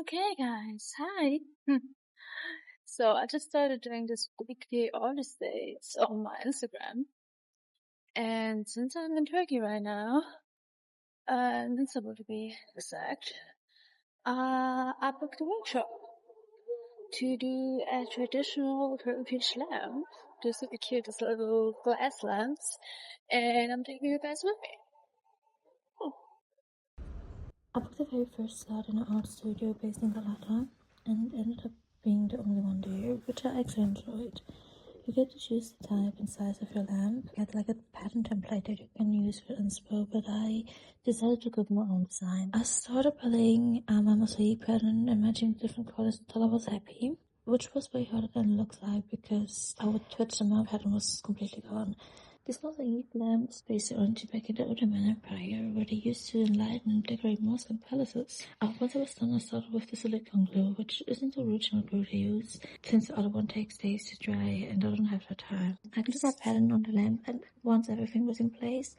Okay, guys, hi. So I just started doing this weekly artist dates on my Instagram, and since I'm in Turkey right now, in Istanbul to be exact, I booked a workshop to do a traditional Turkish lamp. They're super cute, these little glass lamps, and I'm taking you guys with me. I booked the very first slot in an art studio based in Galata and ended up being the only one there, which I actually enjoyed. You get to choose the type and size of your lamp, get like a pattern template that you can use for inspo, but I decided to go with my own design. I started by laying my Mosaik pattern and matching different colors until I was happy, which was way harder than it looks like because I would twitch and my pattern was completely gone. This Mosaik lamp is based on back in the Ottoman Empire, where they used to enlighten and decorate mosques and palaces. Once I was done, I started with the silicone glue, which isn't the original glue to use, since the other one takes days to dry and I don't have the time. I glued my pattern on the lamp, and once everything was in place,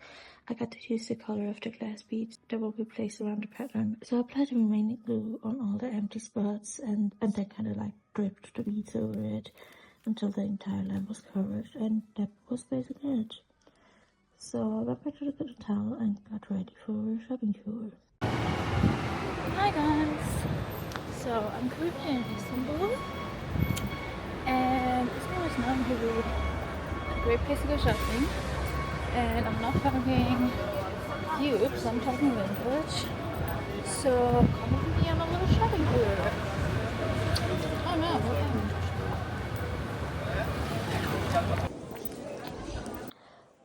I got to choose the color of the glass beads that will be placed around the pattern. So I applied the remaining glue on all the empty spots and then kind of like dripped the beads over it until the entire lamp was covered, and that was basically it. So I went back to the hotel and got ready for a shopping tour. Hi guys! So I'm currently in Istanbul, and Istanbul is known to be a great place to go shopping. And I'm not talking dupes, I'm talking vintage. So come with me on a little shopping tour. Oh no,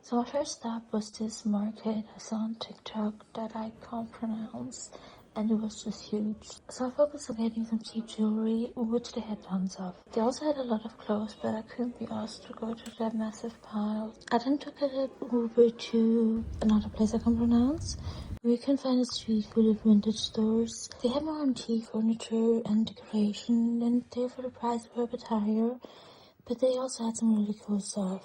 So my first stop was this market I saw on TikTok that I can't pronounce, and it was just huge. So I focused on getting some cheap jewelry, which they had tons of. They also had a lot of clothes, but I couldn't be asked to go to that massive pile. I then took an Uber to another place I can pronounce, where you can find a street full of vintage stores. They have more antique furniture and decoration, and they for the price were a bit higher, but they also had some really cool stuff.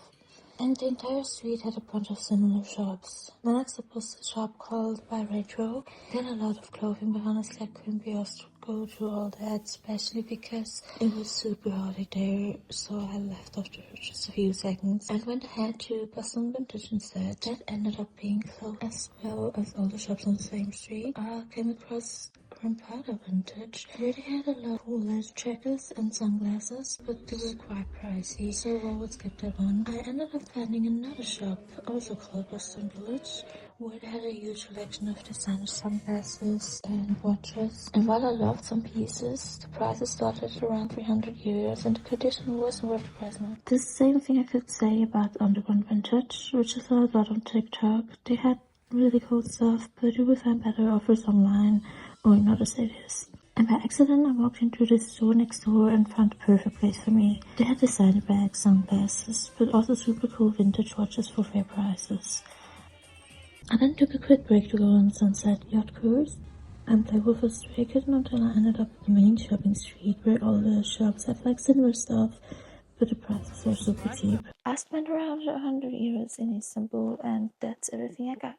And the entire street had a bunch of similar shops. My next stop was a shop called By Retro. They had a lot of clothing, but honestly I couldn't be asked to go through all that, especially because it was super hot there, so I left after just a few seconds and went ahead to Baston Vintage instead. That ended up being closed, as well as all the shops on the same street. I came across Rampada Vintage, where they had a lot of cool leather jackets and sunglasses, but they were quite pricey, so I would skip that one. I ended up finding another shop, also called Baston Village, where they had a huge selection of designer sunglasses and watches. And while I loved some pieces, the prices started at around 300 euros, and the condition wasn't worth the price now. The same thing I could say about Underground Vintage, which I saw a lot on TikTok. They had really cool stuff, but you will find better offers online or in other cities. And by accident, I walked into the store next door and found the perfect place for me. They had designer bags, sunglasses, but also super cool vintage watches for fair prices. I then took a quick break to go on a sunset yacht cruise and play with a stray kitten until I ended up at the main shopping street, where all the shops had like similar stuff, but the prices were super cheap. I spent around 100 euros in Istanbul, and that's everything I got.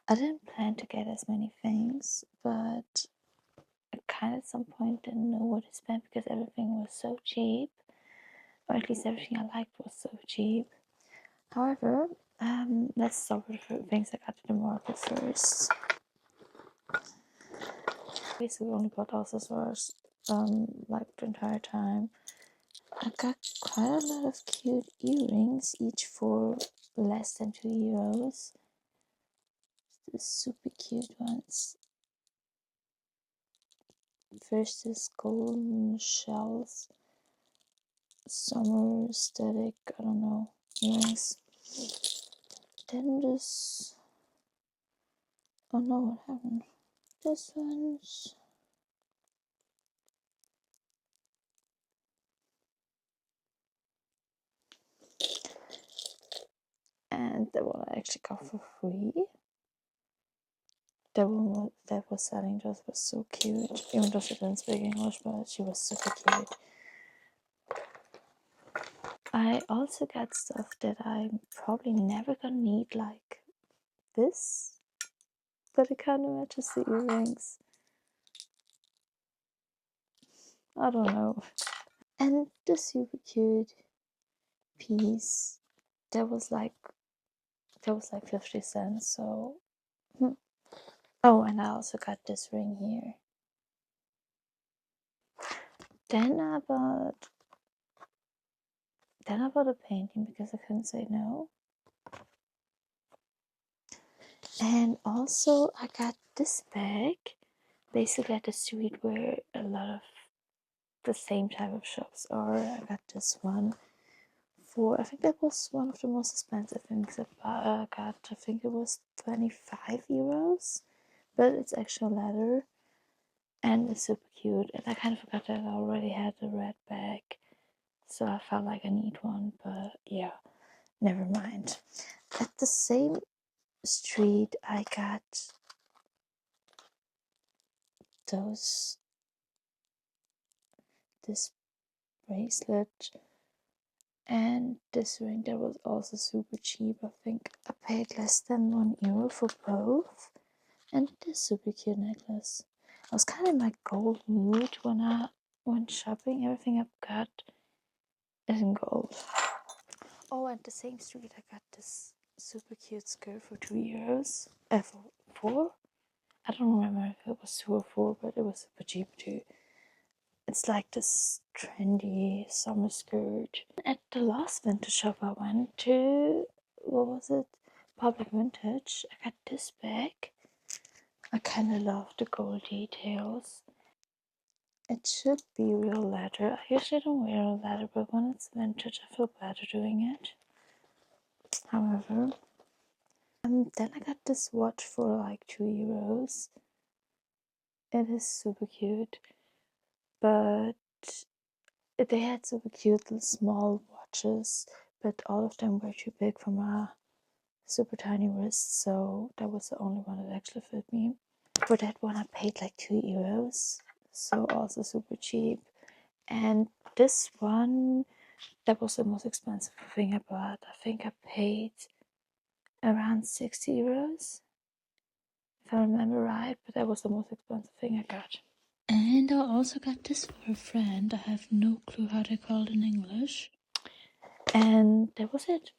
I didn't plan to get as many things, but I kind of at some point didn't know what to spend because everything was so cheap, or at least everything I liked was so cheap. However, let's start with the things I got at the market first. Basically only bought accessories like the entire time. I got quite a lot of cute earrings, each for less than 2 euros. The super cute ones. First is golden shells, summer aesthetic, I don't know, earrings. Then this, oh no, what happened? This one's, and the one I actually got for free. The one that was selling just was so cute, even though she didn't speak English, but she was super cute. I also got stuff that I'm probably never gonna need, like this. but it kind of matches the earrings. I don't know. And the super cute piece that was like 50 cents. So oh, and I also got this ring here. Then I bought a painting because I couldn't say no. And also I got this bag, basically at the street where a lot of the same type of shops are. I got this one for, I think that was one of the most expensive things I got. I think it was 25 euros, but it's actual leather and it's super cute. And I kind of forgot that I already had a red bag, so I felt like I need one, but yeah, never mind. At the same street I got this bracelet and this ring that was also super cheap. I think I paid less than €1 for both. And this super cute necklace. I was kind of in my gold mood when I went shopping. Everything I've got is in gold. Oh, and the same street I got this super cute skirt for €2. For 4? I don't remember if it was 2 or 4, but it was super cheap too. It's like this trendy summer skirt. At the last vintage shop I went to, what was it? Public Vintage. I got this bag. I kind of love the gold details. It should be real leather. I usually don't wear real leather, but when it's vintage, I feel better doing it. However, then I got this watch for like €2. It is super cute, but they had super cute little small watches, but all of them were too big for my super tiny wrist, so that was the only one that actually fit me. For that one I paid like €2, so also super cheap. And this one, that was the most expensive thing I bought. I think I paid around €60, if I remember right, but that was the most expensive thing I got. And I also got this for a friend. I have no clue how they call it in English. And that was it.